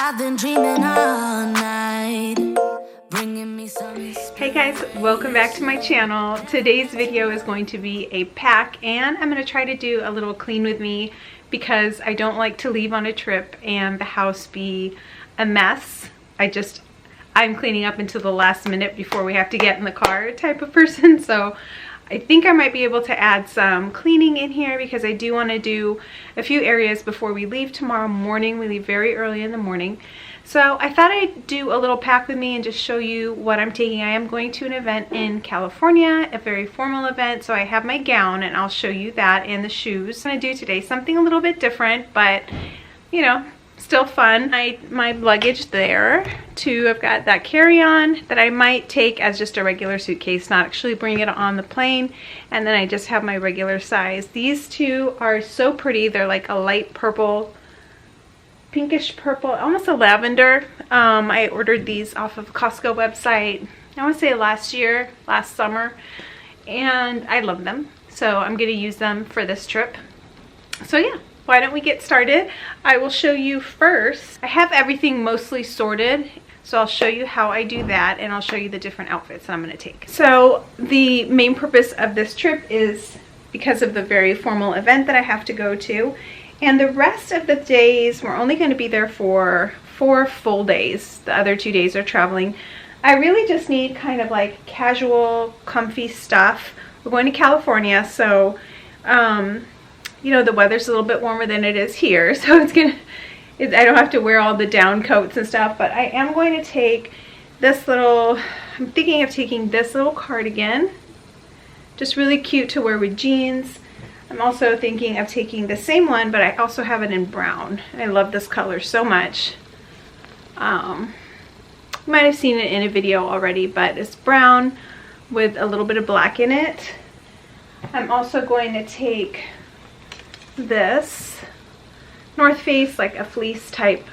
I've been dreaming all night, bringing me some. Hey guys, welcome back to my channel. Today's video is going to be a pack, and I'm going to try to do a little clean with me because I don't like to leave on a trip and the house be a mess. I'm cleaning up until the last minute before we have to get in the car type of person. So I think I might be able to add some cleaning in here because I do want to do a few areas before we leave tomorrow morning. We leave very early in the morning. So I thought I'd do a little pack with me and just show you what I'm taking. I am going to an event in California, a very formal event. So I have my gown and I'll show you that and the shoes. I'm going to do today something a little bit different, but you know, still fun. My luggage there too. I've got that carry-on that I might take as just a regular suitcase, not actually bring it on the plane. And then I just have my regular size. These two are so pretty. They're like a light purple, pinkish purple, almost a lavender. I ordered these off of Costco website, I want to say last summer, and I love them. So I'm going to use them for this trip. So yeah. Why don't we get started? I will show you first. I have everything mostly sorted, so I'll show you how I do that, and I'll show you the different outfits that I'm going to take. So the main purpose of this trip is because of the very formal event that I have to go to, and the rest of the days we're only going to be there for 4 full days. The other 2 days are traveling. I really just need kind of like casual, comfy stuff. We're going to California, so you know, the weather's a little bit warmer than it is here, so I don't have to wear all the down coats and stuff, but I am going to take this little, I'm thinking of taking this little cardigan, just really cute to wear with jeans. I'm also thinking of taking the same one, but I also have it in brown. I love this color so much. You might have seen it in a video already, but it's brown with a little bit of black in it. I'm also going to take this North Face, like a fleece type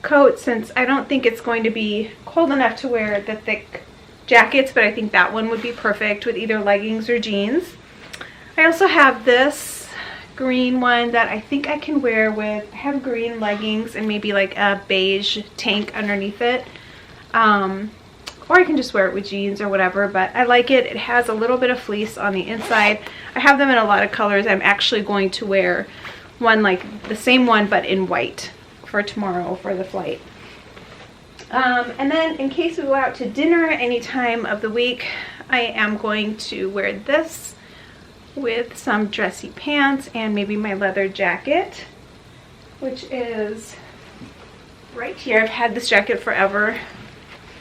coat, since I don't think it's going to be cold enough to wear the thick jackets, but I think that one would be perfect with either leggings or jeans. I also have this green one that I think I can wear with, I have green leggings and maybe like a beige tank underneath it, or I can just wear it with jeans or whatever, but I like it. It has a little bit of fleece on the inside. I have them in a lot of colors. I'm actually going to wear one like the same one but in white for tomorrow for the flight. And then in case we go out to dinner any time of the week, I am going to wear this with some dressy pants and maybe my leather jacket, which is right here. I've had this jacket forever.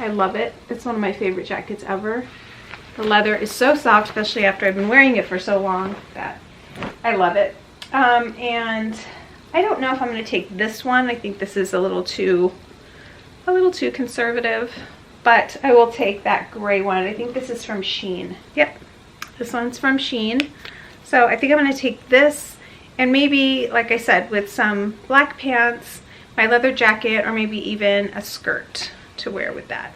I love it. It's one of my favorite jackets ever. The leather is so soft, especially after I've been wearing it for so long, that I love it. And I don't know if I'm going to take this one. I think this is a little too conservative, but I will take that gray one. I think this is from Shein. Yep, this one's from Shein. So I think I'm going to take this, and maybe, like I said, with some black pants, my leather jacket, or maybe even a skirt to wear with that.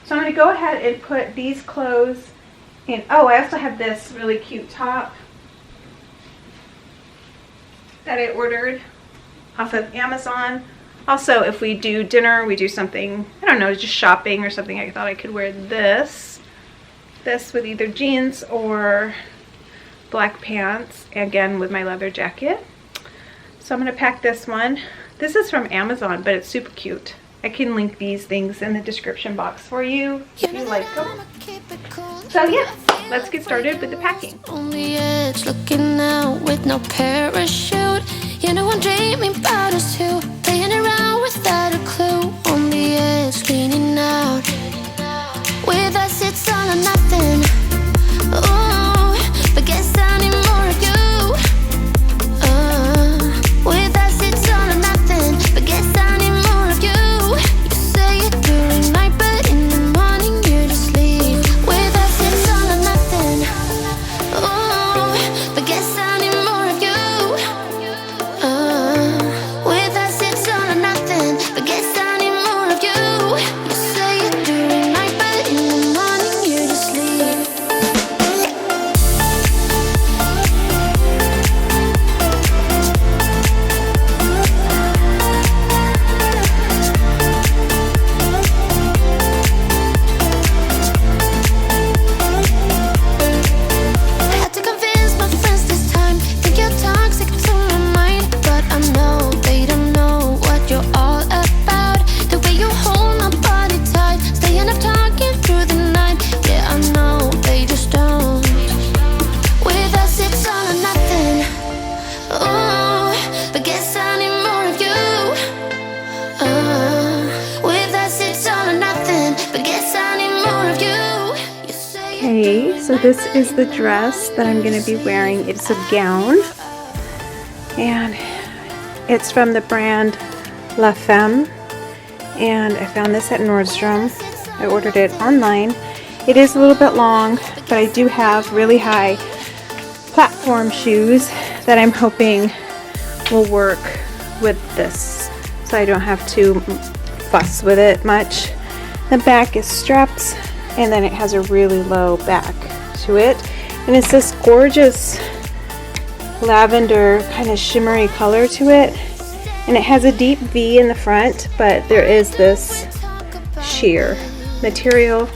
So I'm going to go ahead and put these clothes in. Oh, I also have this really cute top that I ordered off of Amazon. Also, if we do dinner, we do something, I don't know, just shopping or something, I thought I could wear this with either jeans or black pants, again with my leather jacket. So I'm going to pack this one. This is from Amazon, but it's super cute. I can link these things in the description box for you if you like them. So yeah, let's get started with the packing. On the edge, looking out with no parachute. You know I'm dreaming about us two, playing around without a clue. On the edge, leaning out. With us it's all or nothing. Ooh, but guess I need more of you. With us it's all or nothing, but guess I need more of you. You say it during night, but in the morning you just leave. With us it's all or nothing. Ooh, but guess I need more of you. With us it's So this is the dress that I'm going to be wearing. It's a gown, and it's from the brand La Femme, and I found this at Nordstrom. I ordered it online. It is a little bit long, but I do have really high platform shoes that I'm hoping will work with this, so I don't have to fuss with it much. The back is straps, and then it has a really low back to it, and it's this gorgeous lavender kind of shimmery color to it, and it has a deep V in the front, but there is this sheer material,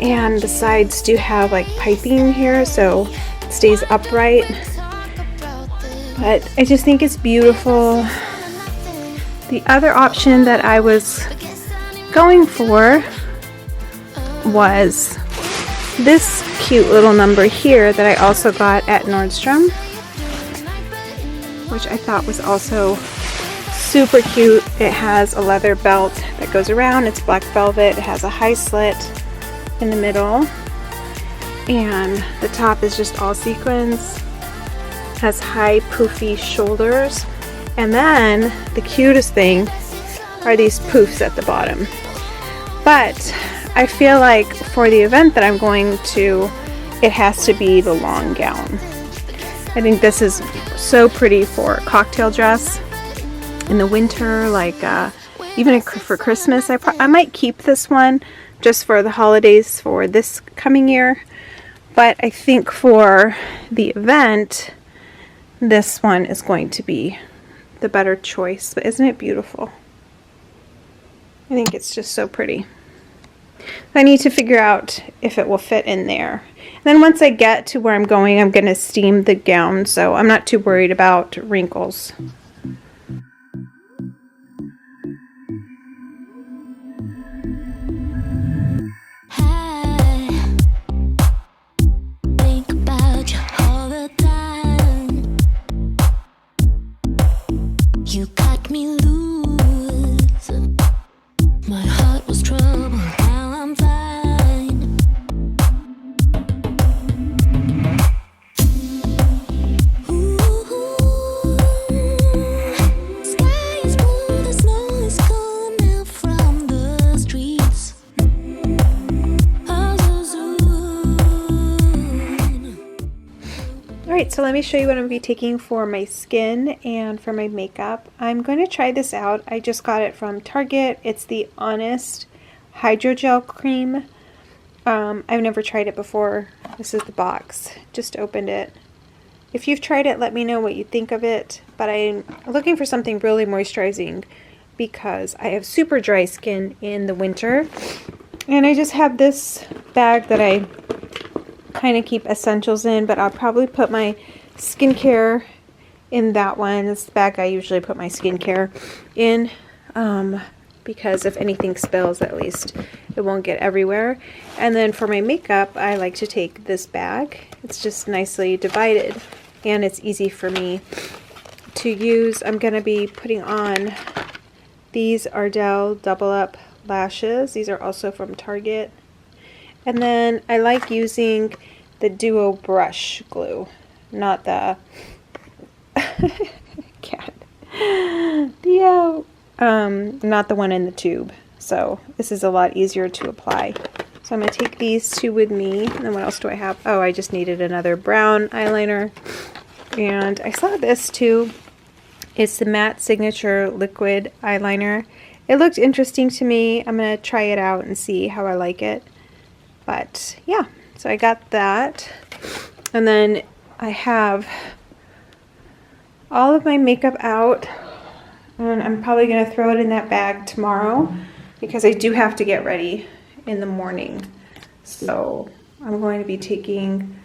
and the sides do have like piping here so it stays upright. But I just think it's beautiful. The other option that I was going for was this cute little number here that I also got at Nordstrom, which I thought was also super cute. It has a leather belt that goes around. It's black velvet. It has a high slit in the middle, and the top is just all sequins. It has high poofy shoulders, and then the cutest thing are these poofs at the bottom. But I feel like for the event that I'm going to, it has to be the long gown. I think this is so pretty for a cocktail dress in the winter, like even for Christmas. I might keep this one just for the holidays for this coming year, but I think for the event, this one is going to be the better choice. But isn't it beautiful? I think it's just so pretty. I need to figure out if it will fit in there. And then once I get to where I'm going, I'm going to steam the gown, so I'm not too worried about wrinkles. You got me loose. My heart was troubled. Now I'm fine. Ooh, sky is blue. The snow is coming out from the streets. Oh, so soon. Alright, so let me show you what I'm going to be taking for my skin and for my makeup. I'm going to try this out. I just got it from Target. It's the Honest Hydrogel Cream. I've never tried it before. This is the box. Just opened it. If you've tried it, let me know what you think of it. But I'm looking for something really moisturizing because I have super dry skin in the winter. And I just have this bag that I kind of keep essentials in, but I'll probably put my skincare in that one. It's the bag I usually put my skincare in, because if anything spills, at least it won't get everywhere. And then for my makeup, I like to take this bag. It's just nicely divided, and it's easy for me to use. I'm going to be putting on these Ardell Double Up lashes. These are also from Target. And then I like using the Duo Brush Glue, not the cat. Not the one in the tube. So this is a lot easier to apply. So I'm going to take these two with me. And then what else do I have? Oh, I just needed another brown eyeliner. And I saw this too. It's the Matte Signature Liquid Eyeliner. It looked interesting to me. I'm going to try it out and see how I like it. But yeah, so I got that. And then I have all of my makeup out. And I'm probably going to throw it in that bag tomorrow because I do have to get ready in the morning. So I'm going to be taking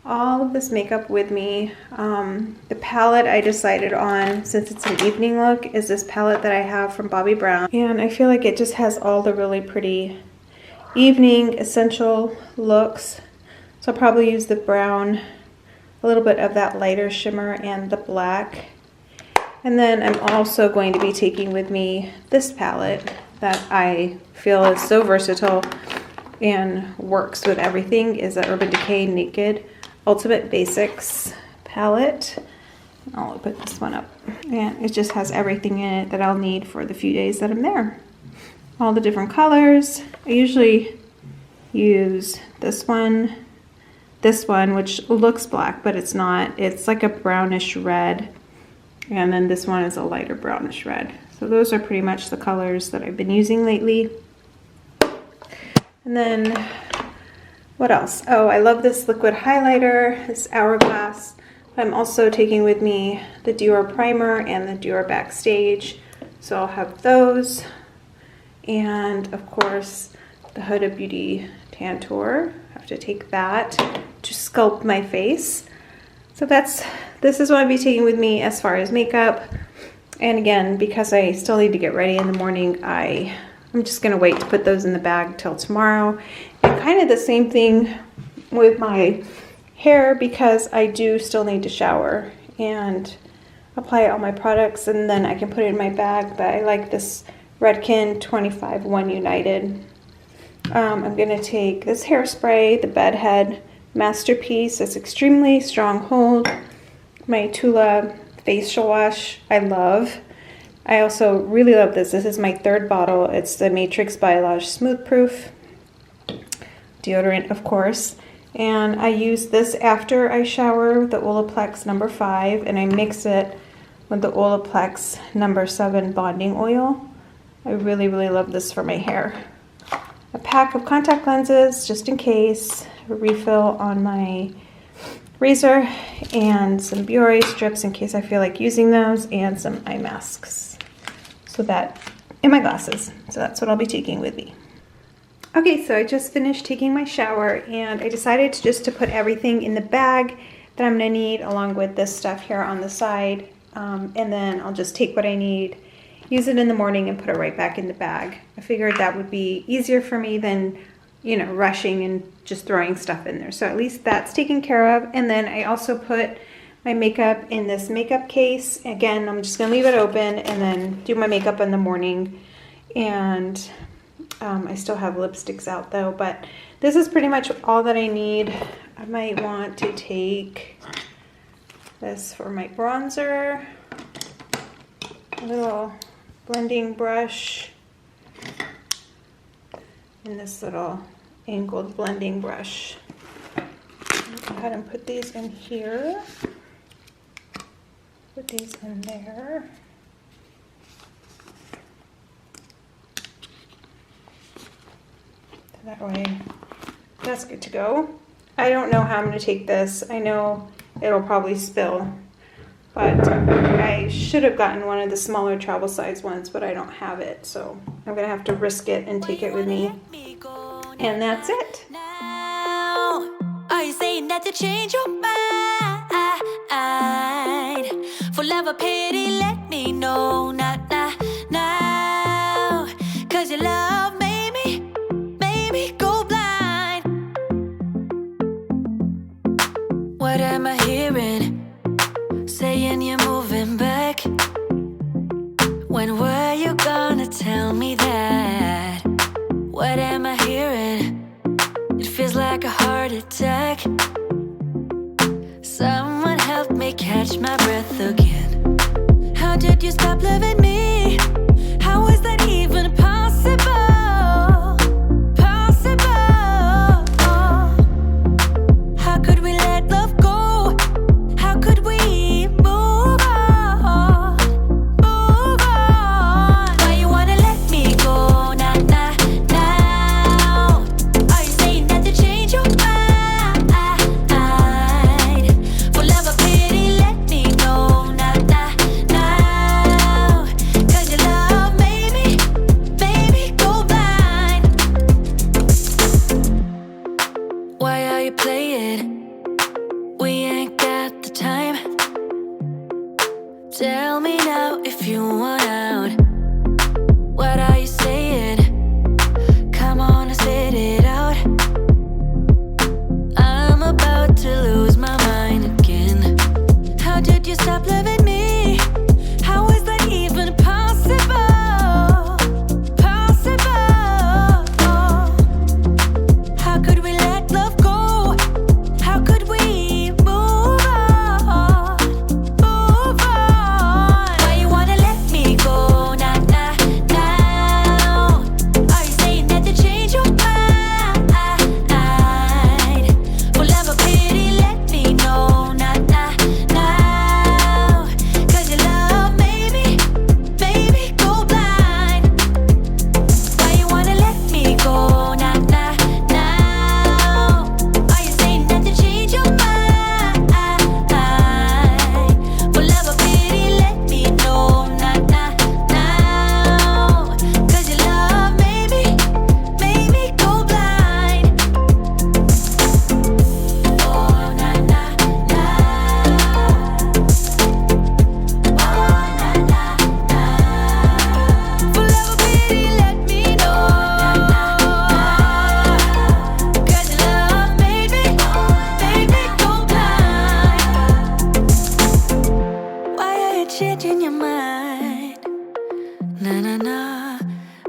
all of this makeup with me. The palette I decided on, since it's an evening look, is this palette that I have from Bobbi Brown. And I feel like it just has all the really pretty evening essential looks. So I'll probably use the brown, a little bit of that lighter shimmer, and the black. And then I'm also going to be taking with me this palette that I feel is so versatile and works with everything is the Urban Decay Naked Ultimate Basics palette. I'll open this one up. And it just has everything in it that I'll need for the few days that I'm there. All the different colors. I usually use this one, which looks black, but it's not. It's like a brownish red. And then this one is a lighter brownish red. So those are pretty much the colors that I've been using lately. And then what else? Oh, I love this liquid highlighter, this Hourglass. I'm also taking with me the Dior primer and the Dior Backstage. So I'll have those. And of course, the Huda Beauty Tantour. I have to take that to sculpt my face. So this is what I'll be taking with me as far as makeup. And again, because I still need to get ready in the morning, I'm just gonna wait to put those in the bag till tomorrow. And kind of the same thing with my hair, because I do still need to shower and apply all my products, and then I can put it in my bag. But I like this Redken 25 One United. I'm gonna take this hairspray, the Bedhead Masterpiece. It's extremely strong hold. My Tula facial wash, I love. I also really love this. This is my third bottle. It's the Matrix Biolage Smooth Proof deodorant, of course. And I use this after I shower with the Olaplex number 5, and I mix it with the Olaplex number 7 bonding oil. I really, really love this for my hair. A pack of contact lenses, just in case, a refill on my razor, and some Biore strips in case I feel like using those, and some eye masks. So that, and my glasses. So that's what I'll be taking with me. Okay, so I just finished taking my shower, and I decided to put everything in the bag that I'm gonna need, along with this stuff here on the side. And then I'll just take what I need, use it in the morning, and put it right back in the bag. I figured that would be easier for me than, you know, rushing and just throwing stuff in there. So at least that's taken care of. And then I also put my makeup in this makeup case. Again, I'm just gonna leave it open and then do my makeup in the morning. And I still have lipsticks out though, but this is pretty much all that I need. I might want to take this for my bronzer, a little blending brush, and this little angled blending brush. Go ahead and put these in here. Put these in there. That way, that's good to go. I don't know how I'm going to take this. I know it'll probably spill, but I should have gotten one of the smaller travel size ones, but I don't have it, so I'm going to have to risk it and take it with me. And that's it. Now, are you saying that to change your mind? For love or pity, let me know. Not now, 'cause your love made me go blind. What am I hearing? Saying you're moving back. When were you gonna tell me that? What am I hearing? It feels like a heart attack. Someone help me catch my breath again. How did you stop loving me? How is that even possible? How could we let love go? How could we move on? Why you wanna let me go? Now. Are you saying that to change your mind? For love or pity, let me know. Now.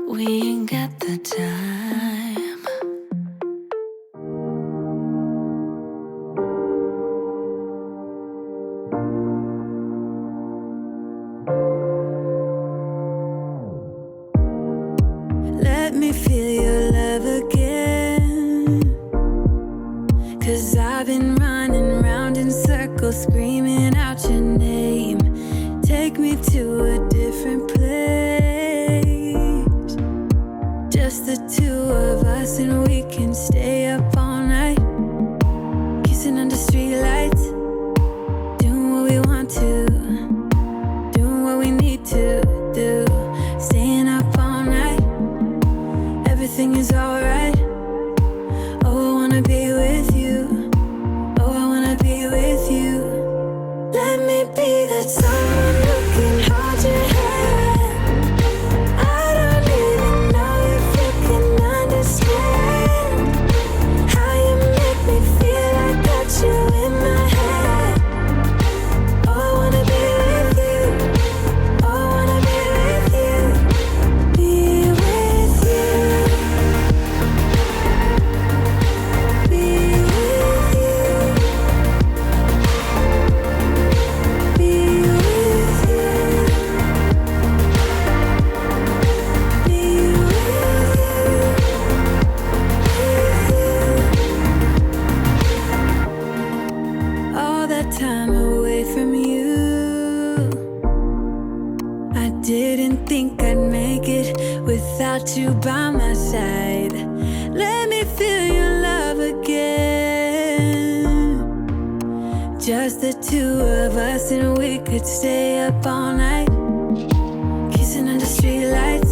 we ain't got the time. Let me feel your love again, 'cause I've been running round in circles, screaming out your name. Take me to a different place, just the two of us, and we can stay up all night, kissing under streetlights, doing what we want to, doing what we need to do, staying up all night. Everything is alright. Oh, I wanna be with you. Oh, I wanna be with you. Let me be that someone who can hold your hand. I don't even know if you can understand how you make me feel. I got you in my head. Oh, I wanna be with you. Oh, I wanna be with you. Be with you. Be with you. Be with you. Be with you. All that time away from you, I didn't think I'd make it without you by my side. Let me feel your love again, just the two of us, and we could stay up all night, kissing under streetlights,